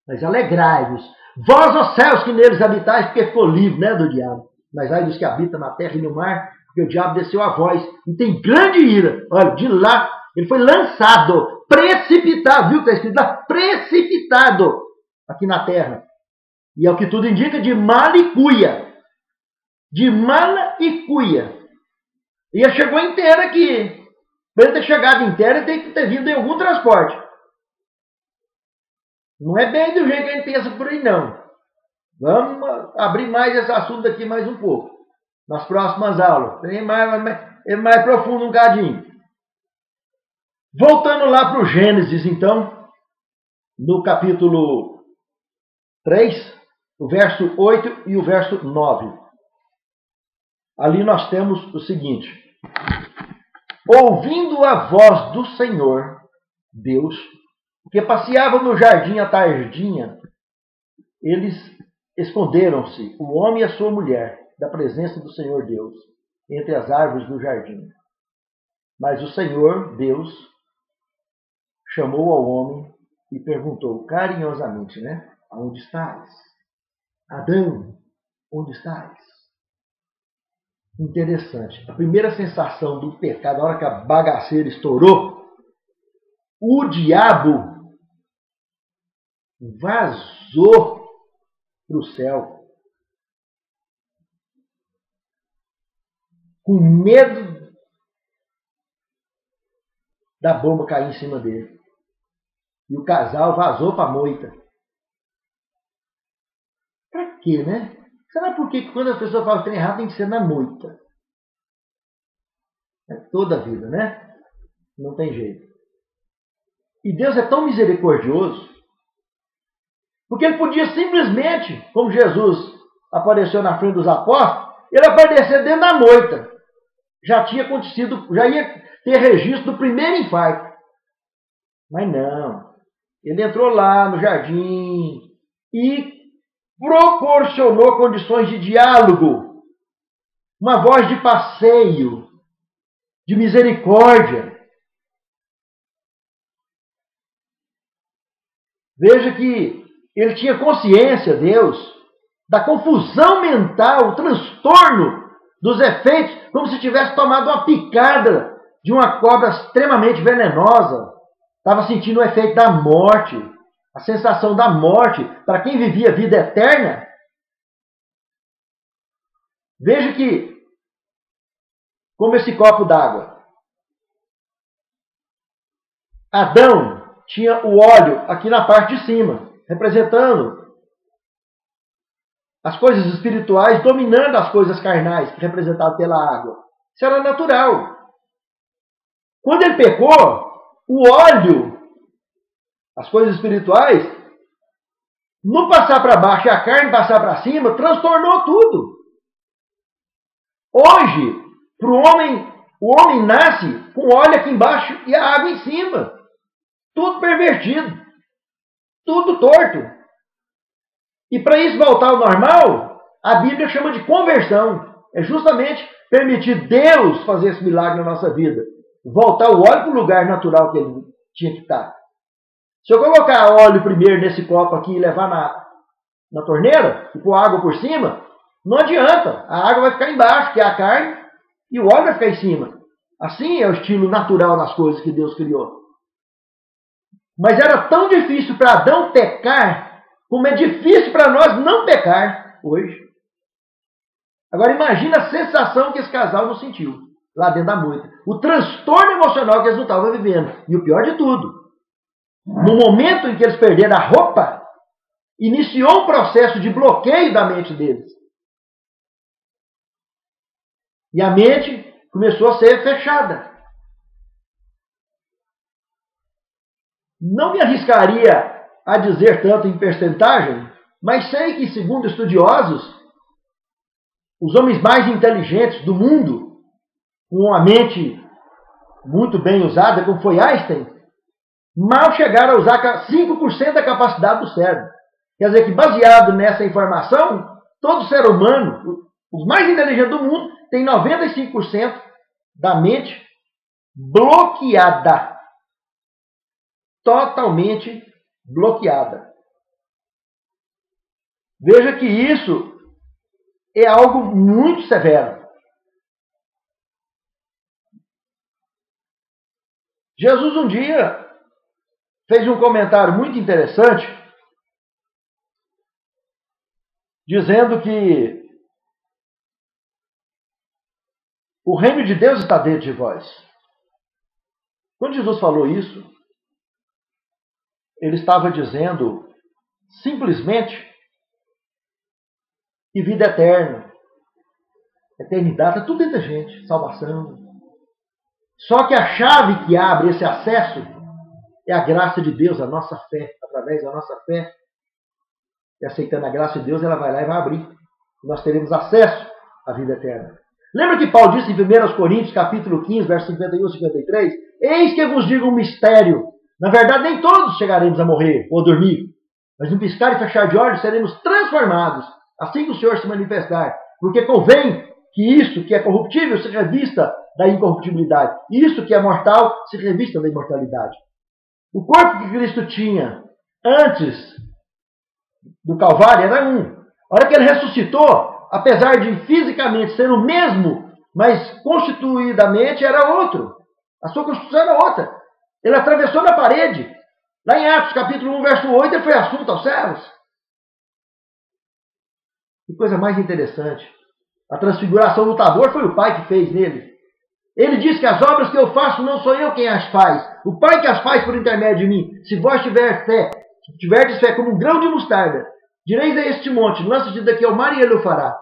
Mas alegrai-vos, vós, ó céus, que neles habitais, porque ficou livre, do diabo. Mas ai dos que habitam na terra e no mar, porque o diabo desceu a voz e tem grande ira. Olha, de lá, ele foi lançado, precipitado, viu o que está escrito lá? Precipitado aqui na terra. E é o que tudo indica, de mala e cuia. De mala e cuia. E ele chegou inteiro aqui. Para ele ter chegado inteiro, ele tem que ter vindo em algum transporte. Não é bem do jeito que a gente pensa por aí, não. Vamos abrir mais esse assunto aqui mais um pouco. Nas próximas aulas. É mais profundo um cadinho. Voltando lá para o Gênesis, então, no capítulo 3, o verso 8 e o verso 9. Ali nós temos o seguinte: ouvindo a voz do Senhor, Deus, que passeava no jardim à tardinha, eles esconderam-se, o homem e a sua mulher, da presença do Senhor Deus, entre as árvores do jardim. Mas o Senhor Deus chamou ao homem e perguntou carinhosamente, aonde estás? Adão, onde estás? Interessante. A primeira sensação do pecado, na hora que a bagaceira estourou, o diabo vazou para o céu, com medo da bomba cair em cima dele. E o casal vazou para a moita. Para quê, Será por que quando a pessoa fala que tem errado tem que ser na moita? É toda a vida, Não tem jeito. E Deus é tão misericordioso, porque ele podia simplesmente, como Jesus apareceu na frente dos apóstolos, ele aparecer dentro da moita. Já tinha acontecido, já ia ter registro do primeiro infarto. Mas não. Ele entrou lá no jardim e proporcionou condições de diálogo, uma voz de passeio, de misericórdia. Veja que ele tinha consciência, Deus, da confusão mental, o transtorno dos efeitos, como se tivesse tomado uma picada de uma cobra extremamente venenosa. Estava sentindo o efeito da morte, a sensação da morte para quem vivia a vida eterna. Veja que, como esse copo d'água, Adão tinha o óleo aqui na parte de cima, representando as coisas espirituais dominando as coisas carnais, representadas pela água. Isso era natural. Quando ele pecou, o óleo, as coisas espirituais, não passar para baixo e a carne passar para cima, transtornou tudo. Hoje, para o homem nasce com óleo aqui embaixo e a água em cima. Tudo pervertido. Tudo torto. E para isso voltar ao normal, a Bíblia chama de conversão. É justamente permitir Deus fazer esse milagre na nossa vida. Voltar o óleo para o lugar natural que ele tinha que estar. Se eu colocar óleo primeiro nesse copo aqui e levar na torneira, e pôr água por cima, não adianta. A água vai ficar embaixo, que é a carne, e o óleo vai ficar em cima. Assim é o estilo natural das coisas que Deus criou. Mas era tão difícil para Adão pecar, como é difícil para nós não pecar hoje. Agora imagina a sensação que esse casal não sentiu lá dentro da moita. O transtorno emocional que eles não estavam vivendo. E o pior de tudo, no momento em que eles perderam a roupa, iniciou um processo de bloqueio da mente deles. E a mente começou a ser fechada. Não me arriscaria a dizer tanto em percentagem, mas sei que, segundo estudiosos, os homens mais inteligentes do mundo, com uma mente muito bem usada, como foi Einstein, mal chegaram a usar 5% da capacidade do cérebro. Quer dizer que, baseado nessa informação, todo ser humano, os mais inteligentes do mundo, tem 95% da mente bloqueada. Totalmente bloqueada. Veja que isso é algo muito severo. Jesus um dia fez um comentário muito interessante, dizendo que o reino de Deus está dentro de vós. Quando Jesus falou isso, ele estava dizendo simplesmente que vida eterna, eternidade, está tudo dentro da gente, salvação. Só que a chave que abre esse acesso é a graça de Deus, a nossa fé. Através da nossa fé, e aceitando a graça de Deus, ela vai lá e vai abrir. Nós teremos acesso à vida eterna. Lembra que Paulo disse em 1 Coríntios, capítulo 15, versos 51 e 53? Eis que vos digo um mistério. Na verdade, nem todos chegaremos a morrer ou a dormir. Mas no piscar e fechar de olhos seremos transformados, assim que o Senhor se manifestar. Porque convém que isso que é corruptível se revista da incorruptibilidade. E isso que é mortal se revista da imortalidade. O corpo que Cristo tinha antes do Calvário era um. A hora que ele ressuscitou, apesar de fisicamente ser o mesmo, mas constituidamente era outro. A sua constituição era outra. Ele atravessou na parede. Lá em Atos capítulo 1, verso 8, ele foi assunto aos céus. Que coisa mais interessante. A transfiguração do Tabor foi o Pai que fez nele. Ele diz que as obras que eu faço não sou eu quem as faz. O Pai que as faz por intermédio de mim. Se vós tiver fé, se tiverdes fé como um grão de mostarda, direis a este monte, lança-te daqui ao mar e ele o fará.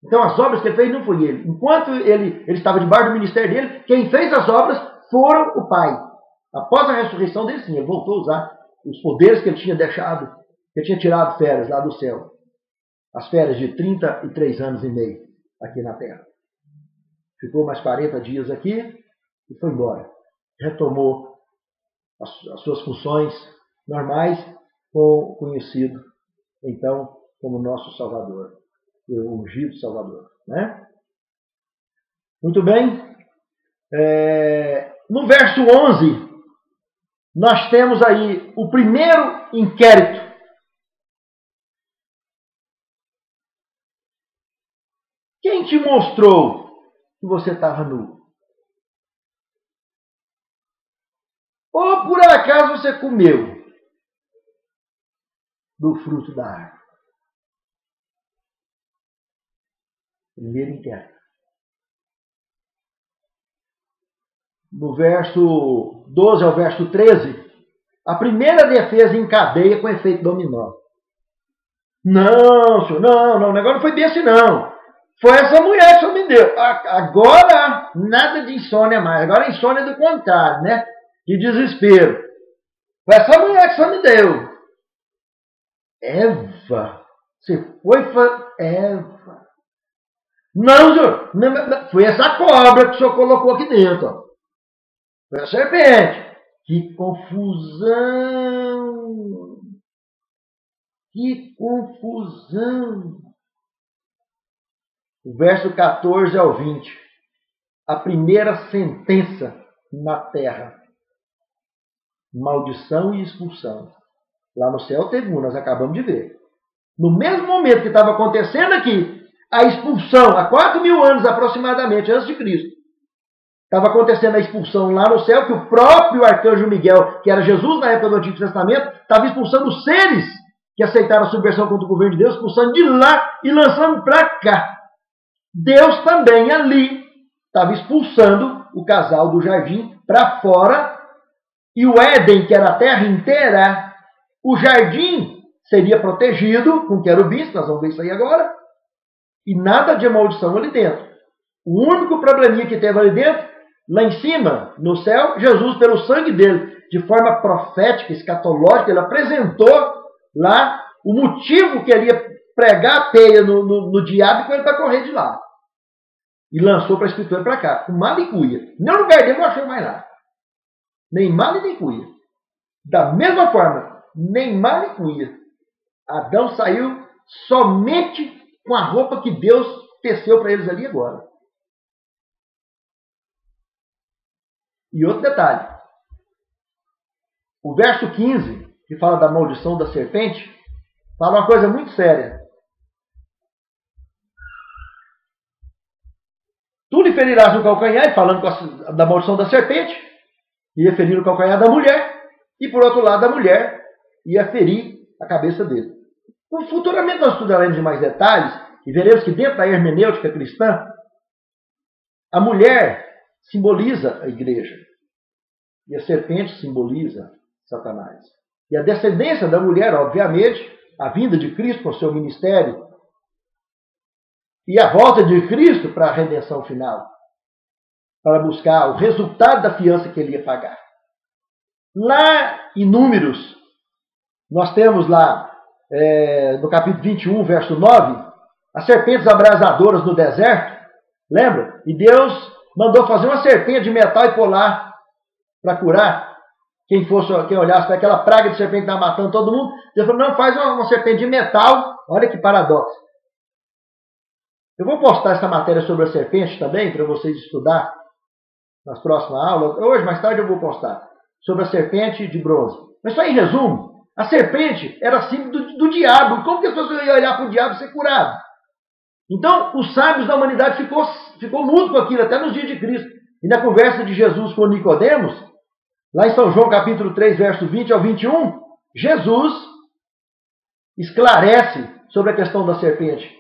Então as obras que ele fez não foi ele. Enquanto ele estava debaixo do ministério dele, quem fez as obras foram o Pai. Após a ressurreição dele, sim, ele voltou a usar os poderes que ele tinha deixado, que ele tinha tirado férias lá do céu. As férias de 33 anos e meio aqui na Terra. Ficou mais 40 dias aqui e foi embora. Retomou as suas funções normais com o conhecido, então, como nosso Salvador. O ungido Salvador. Né? Muito bem. No verso 11, nós temos aí o primeiro inquérito. Quem te mostrou que você estava nu? Ou por acaso você comeu do fruto da árvore? Primeiro inquérito. No verso 12 ao verso 13, a primeira defesa em cadeia com efeito dominó. Não, senhor, não, o negócio não foi bem assim, não. Foi essa mulher que o senhor me deu. Agora, nada de insônia mais. Agora a insônia é do contrário, né? De desespero. Foi essa mulher que o senhor me deu. Eva. Você foi... Eva. Não, senhor. Não, foi essa cobra que o senhor colocou aqui dentro. Ó. Foi a serpente. Que confusão. Que confusão. O verso 14 ao 20. A primeira sentença na terra. Maldição e expulsão. Lá no céu teve um, nós acabamos de ver. No mesmo momento que estava acontecendo aqui, a expulsão, há 4.000 anos aproximadamente, antes de Cristo, estava acontecendo a expulsão lá no céu, que o próprio arcanjo Miguel, que era Jesus na época do Antigo Testamento, estava expulsando os seres que aceitaram a subversão contra o governo de Deus, expulsando de lá e lançando para cá. Deus também ali estava expulsando o casal do jardim para fora, e o Éden, que era a terra inteira, o jardim seria protegido com querubins, nós vamos ver isso aí agora, e nada de maldição ali dentro. O único probleminha que teve ali dentro, lá em cima, no céu, Jesus, pelo sangue dele, de forma profética, escatológica, ele apresentou lá o motivo que ele ia pregar a peia no diabo e com ele para correr de lá. E lançou para a escritura para cá, com mal e cuia. No lugar dele não achou mais nada. Nem mal e nem cuia. Da mesma forma, nem mal e cuia. Adão saiu somente com a roupa que Deus teceu para eles ali agora. E outro detalhe. O verso 15, que fala da maldição da serpente, fala uma coisa muito séria. Tu lhe ferirás no calcanhar, falando da maldição da serpente, ia ferir o calcanhar da mulher, e por outro lado a mulher ia ferir a cabeça dele. Futuramente nós estudaremos em mais detalhes, e veremos que dentro da hermenêutica cristã, a mulher simboliza a igreja, e a serpente simboliza Satanás. E a descendência da mulher, obviamente, a vinda de Cristo com o seu ministério, e a volta de Cristo para a redenção final, para buscar o resultado da fiança que ele ia pagar. Lá em Números, nós temos lá, no capítulo 21, verso 9, as serpentes abrasadoras no deserto, lembra? E Deus mandou fazer uma serpente de metal e pôr lá para curar quem olhasse para aquela praga de serpente que estava matando todo mundo. Deus falou, não, faz uma serpente de metal. Olha que paradoxo. Eu vou postar essa matéria sobre a serpente também, para vocês estudar nas próximas aulas. Hoje, mais tarde, eu vou postar sobre a serpente de bronze. Mas só em resumo, a serpente era símbolo do diabo. Como que as pessoas iam olhar para o diabo e ser curado? Então, os sábios da humanidade ficou mudo com aquilo, até nos dias de Cristo. E na conversa de Jesus com Nicodemos, lá em São João capítulo 3, verso 20 ao 21, Jesus esclarece sobre a questão da serpente.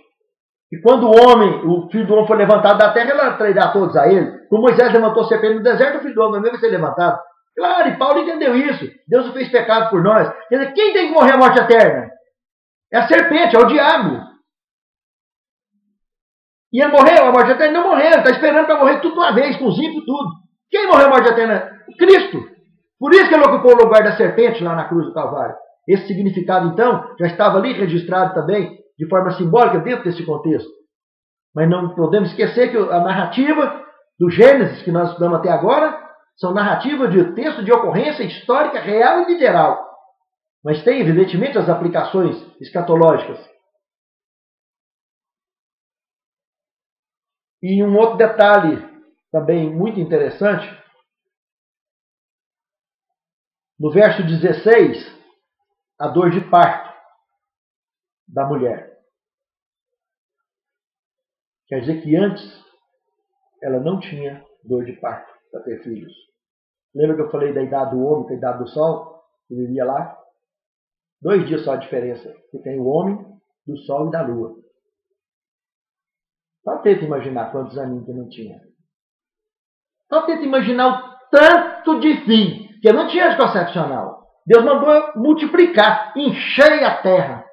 E quando o filho do homem foi levantado da terra, ele trairá todos a ele. Como Moisés levantou a serpente no deserto, o filho do homem também vai ser levantado. Claro, e Paulo entendeu isso. Deus o fez pecado por nós. Quer dizer, quem tem que morrer a morte eterna? É a serpente, é o diabo. E ele morreu a morte eterna? Não morreu, ele está esperando para morrer tudo de uma vez, com os ímpios tudo. Quem morreu a morte eterna? Cristo. Por isso que ele ocupou o lugar da serpente lá na cruz do Calvário. Esse significado, então, já estava ali registrado também, de forma simbólica, dentro desse contexto. Mas não podemos esquecer que a narrativa do Gênesis, que nós estudamos até agora, são narrativas de texto de ocorrência histórica, real e literal. Mas tem, evidentemente, as aplicações escatológicas. E um outro detalhe também muito interessante, No verso 16, a dor de parto da mulher. Quer dizer que antes ela não tinha dor de parto para ter filhos. Lembra que eu falei da idade do homem, da idade do sol? Ele vivia lá? 2 dias só a diferença. Que tem o homem, do sol e da lua. Só tenta imaginar quantos aninhos que não tinha. Só tenta imaginar o tanto de fim. Porque não tinha anticoncepcional. Deus mandou multiplicar, encher a terra.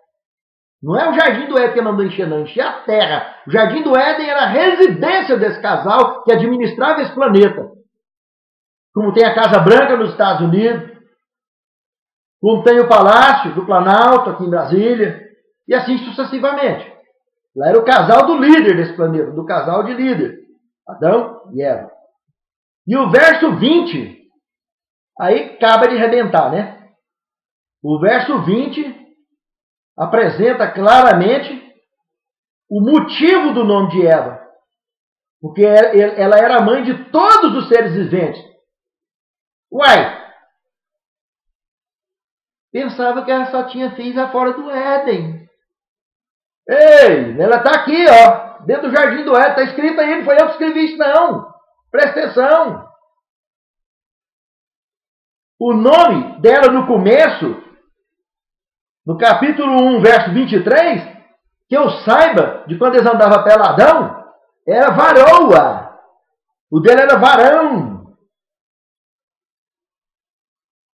Não é o Jardim do Éden que mandou encher, não. Encher a terra. O Jardim do Éden era a residência desse casal que administrava esse planeta. Como tem a Casa Branca nos Estados Unidos. Como tem o Palácio do Planalto aqui em Brasília. E assim sucessivamente. Lá era o casal do líder desse planeta. Do casal de líder. Adão e Eva. E o verso 20... Aí acaba de arrebentar, né? O verso 20 apresenta claramente o motivo do nome de Eva. Porque ela era a mãe de todos os seres viventes. Uai! Pensava que ela só tinha filhos lá fora do Éden. Ei, ela está aqui, ó. Dentro do Jardim do Éden. Está escrito aí, não foi eu que escrevi isso, não. Presta atenção. O nome dela no começo, no capítulo 1, verso 23, que eu saiba, de quando eles andavam peladão, era varoa. O dele era varão.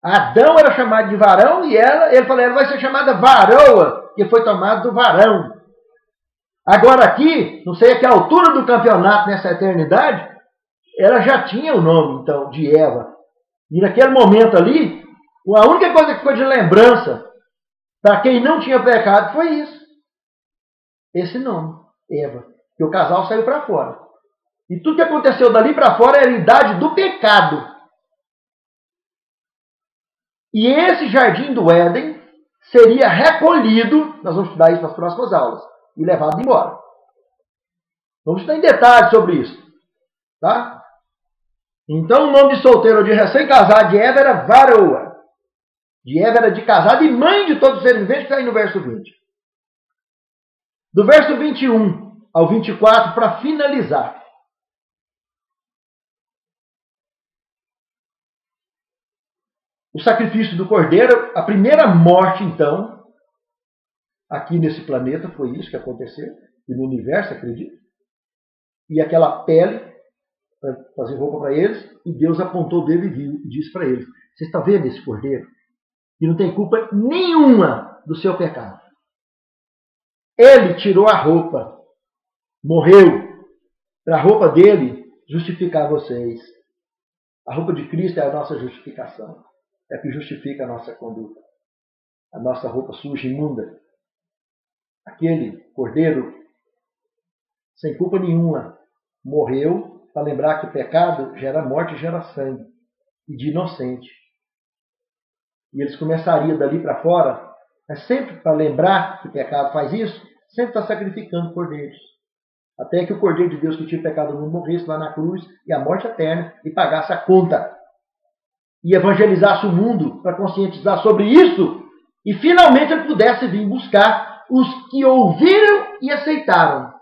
Adão era chamado de varão e ele falou, ela vai ser chamada varoa, que foi tomada do varão. Agora aqui, não sei a que altura do campeonato nessa eternidade, ela já tinha o nome, então, de Eva. E naquele momento ali, a única coisa que ficou de lembrança para quem não tinha pecado foi isso. Esse nome, Eva. Que o casal saiu para fora. E tudo que aconteceu dali para fora era a idade do pecado. E esse jardim do Éden seria recolhido, nós vamos estudar isso nas próximas aulas, e levado embora. Vamos estudar em detalhes sobre isso. Tá? Então o nome de solteiro ou de recém-casado de Eva era varoa. De Eva era de casado e mãe de todos os seres viventes, que está aí no verso 20. Do verso 21 ao 24, para finalizar. O sacrifício do cordeiro, a primeira morte, então, aqui nesse planeta, foi isso que aconteceu, e no universo, acredito. E aquela pele, para fazer roupa para eles, e Deus apontou o dedo e viu, e disse para eles, vocês estão vendo esse cordeiro? Que não tem culpa nenhuma do seu pecado. Ele tirou a roupa, morreu, para a roupa dele justificar vocês. A roupa de Cristo é a nossa justificação. É que justifica a nossa conduta. A nossa roupa suja e imunda. Aquele cordeiro, sem culpa nenhuma, morreu para lembrar que o pecado gera morte e gera sangue. E de inocente. E eles começariam dali para fora, mas sempre para lembrar que o pecado faz isso, sempre está sacrificando cordeiros. Até que o cordeiro de Deus que tinha pecado no mundo morresse lá na cruz e a morte eterna e pagasse a conta. E evangelizasse o mundo para conscientizar sobre isso e finalmente ele pudesse vir buscar os que ouviram e aceitaram.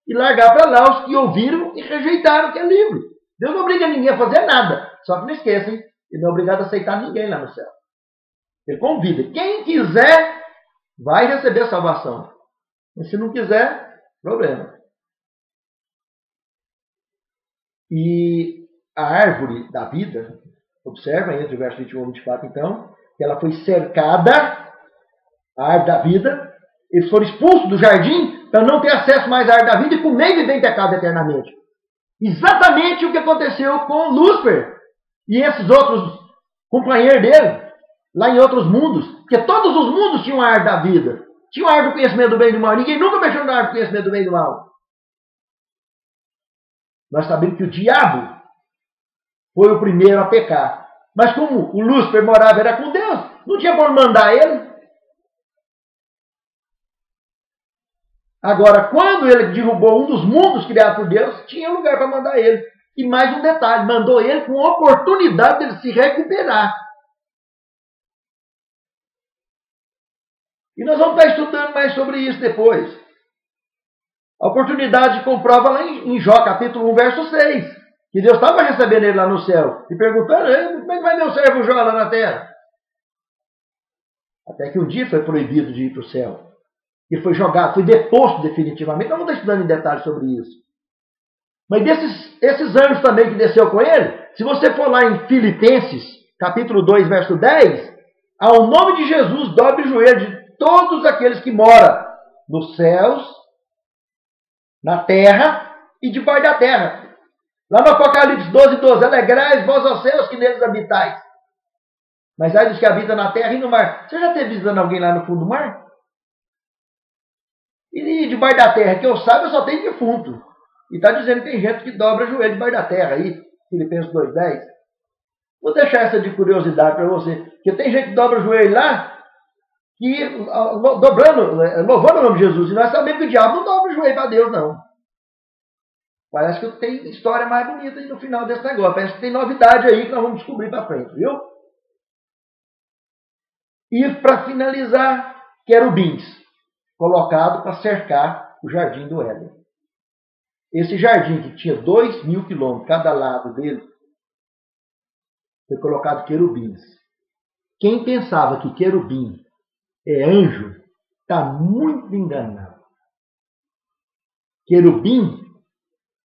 E largar para lá os que ouviram e rejeitaram, que é livre. Deus não obriga ninguém a fazer nada. Só que não esqueçam, ele não é obrigado a aceitar ninguém lá no céu. Ele convida. Quem quiser vai receber a salvação. E se não quiser, problema. E a árvore da vida, observa entre o verso 21 e 24, então, que ela foi cercada, a árvore da vida, eles foram expulsos do jardim para não ter acesso mais à árvore da vida e comer e viver em pecado eternamente. Exatamente o que aconteceu com Lúcifer e esses outros companheiros dele, lá em outros mundos, porque todos os mundos tinham a árvore da vida, tinham a árvore do conhecimento do bem e do mal, ninguém nunca mexeu na árvore do conhecimento do bem e do mal. Nós sabemos que o diabo foi o primeiro a pecar, mas como o Lúcifer morava era com Deus, não tinha como mandar ele. Agora, quando ele derrubou um dos mundos criados por Deus, tinha lugar para mandar ele. E mais um detalhe, mandou ele com oportunidade de ele se recuperar. E nós vamos estar estudando mais sobre isso depois. A oportunidade comprova lá em Jó, capítulo 1, verso 6. Que Deus estava recebendo ele lá no céu. E perguntando, como é que vai meu servo Jó lá na terra? Até que um dia foi proibido de ir para o céu. E foi jogado, foi deposto definitivamente. Nós não estamos estudando em detalhes sobre isso. Mas esses anjos também que desceu com ele, se você for lá em Filipenses, capítulo 2, verso 10, ao nome de Jesus, dobre o joelho de todos aqueles que moram nos céus, na terra e debaixo da terra. Lá no Apocalipse 12, 12, alegrais vós aos céus que neles habitais. Mas ai dos que habitam na terra e no mar. Você já teve visitando alguém lá no fundo do mar? E debaixo da terra, que eu saiba, só tem defunto. E está dizendo que tem gente que dobra o joelho debaixo da terra aí, Filipenses 2,10. Vou deixar essa de curiosidade para você. Porque tem gente que dobra o joelho lá, que louvando o nome de Jesus. E nós sabemos que o diabo não dobra o joelho para Deus, não. Parece que tem história mais bonita aí no final desse negócio. Parece que tem novidade aí que nós vamos descobrir para frente, viu? E para finalizar, querubins, colocado para cercar o jardim do Éden. Esse jardim que tinha 2.000 quilômetros cada lado dele, foi colocado querubins. Quem pensava que querubim é anjo, está muito enganado. Querubim,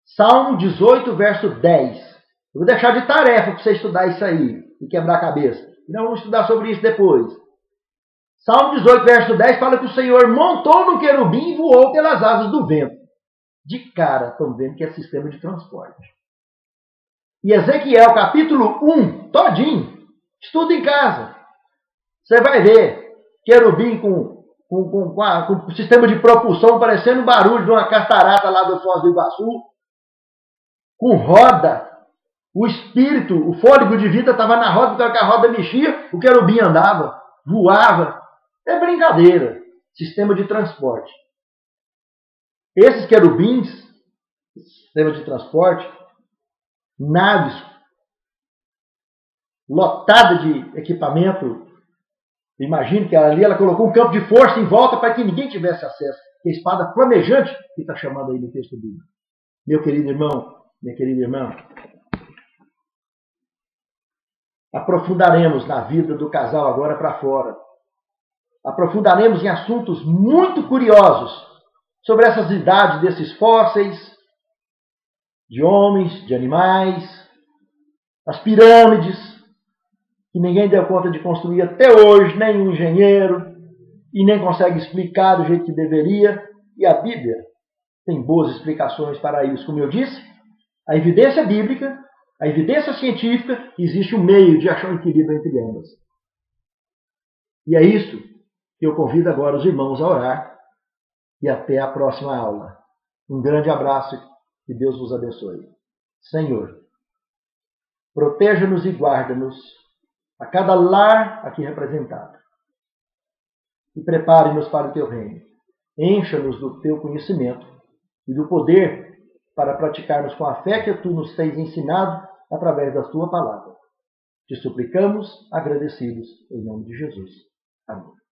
Salmo 18, verso 10. Eu vou deixar de tarefa para você estudar isso aí e quebrar a cabeça. E nós vamos estudar sobre isso depois. Salmo 18, verso 10 fala que o Senhor montou no querubim e voou pelas asas do vento. De cara, estão vendo que é sistema de transporte. E Ezequiel, capítulo 1, todinho, estuda em casa. Você vai ver querubim com sistema de propulsão parecendo o barulho de uma catarata lá do Foz do Iguaçu, com roda. O espírito, o fôlego de vida estava na roda, porque a roda mexia, o querubim andava, voava. É brincadeira. Sistema de transporte. Esses querubins, sistema de transporte, naves lotadas de equipamento. Imagine que ali ela colocou um campo de força em volta para que ninguém tivesse acesso. Que a espada flamejante que está chamando aí no texto bíblico. Meu querido irmão, minha querida irmã, aprofundaremos na vida do casal agora para fora. Aprofundaremos em assuntos muito curiosos sobre essas idades desses fósseis, de homens, de animais, as pirâmides, que ninguém deu conta de construir até hoje, nem um engenheiro, e nem consegue explicar do jeito que deveria. E a Bíblia tem boas explicações para isso. Como eu disse, a evidência bíblica, a evidência científica, existe um meio de achar um equilíbrio entre ambas. E é isso que eu convido agora os irmãos a orar. E até a próxima aula. Um grande abraço e Deus vos abençoe. Senhor, proteja-nos e guarda-nos a cada lar aqui representado. E prepare-nos para o teu reino. Encha-nos do teu conhecimento e do poder para praticarmos com a fé que tu nos tens ensinado através da tua palavra. Te suplicamos, agradecidos, em nome de Jesus. Amém.